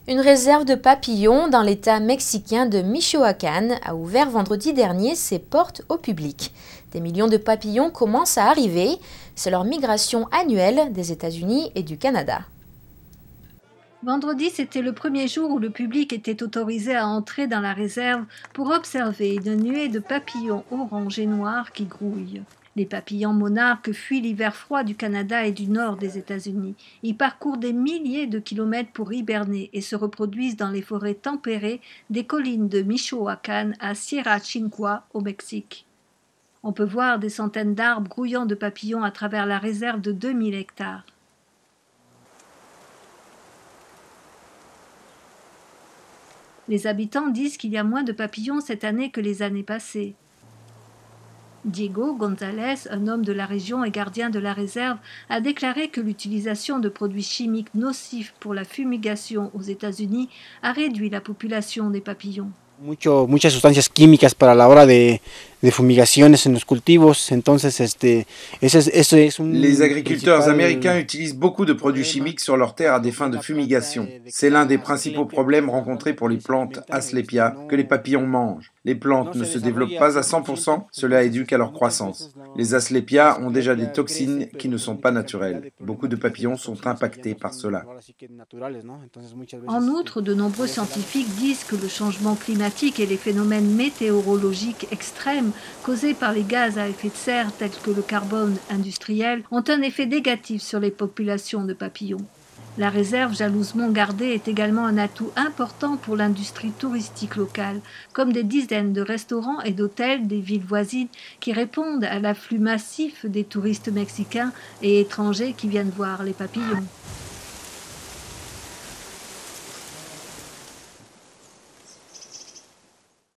Une réserve de papillons dans l'État mexicain de Michoacán a ouvert vendredi dernier ses portes au public. Des millions de papillons commencent à arriver. C'est leur migration annuelle des États-Unis et du Canada. Vendredi, c'était le premier jour où le public était autorisé à entrer dans la réserve pour observer une nuée de papillons orange et noirs qui grouillent. Les papillons monarques fuient l'hiver froid du Canada et du nord des États-Unis. Ils parcourent des milliers de kilomètres pour hiberner et se reproduisent dans les forêts tempérées des collines de Michoacán à Sierra Chincua au Mexique. On peut voir des centaines d'arbres grouillant de papillons à travers la réserve de 2000 hectares. Les habitants disent qu'il y a moins de papillons cette année que les années passées. Diego González, un homme de la région et gardien de la réserve, a déclaré que l'utilisation de produits chimiques nocifs pour la fumigation aux États-Unis a réduit la population des papillons. Muchas sustancias químicas para la hora de fumigaciones en los cultivos, entonces Les agriculteurs américains utilisent beaucoup de produits chimiques sur leurs terres à des fins de fumigation. C'est l'un des principaux problèmes rencontrés pour les plantes Asclepia que les papillons mangent. Les plantes ne se développent pas à 100%, cela éduque à leur croissance. Les Asclepia ont déjà des toxines qui ne sont pas naturelles. Beaucoup de papillons sont impactés par cela. En outre, de nombreux scientifiques disent que le changement climatique et les phénomènes météorologiques extrêmes causés par les gaz à effet de serre tels que le carbone industriel ont un effet négatif sur les populations de papillons. La réserve jalousement gardée est également un atout important pour l'industrie touristique locale, comme des dizaines de restaurants et d'hôtels des villes voisines qui répondent à l'afflux massif des touristes mexicains et étrangers qui viennent voir les papillons.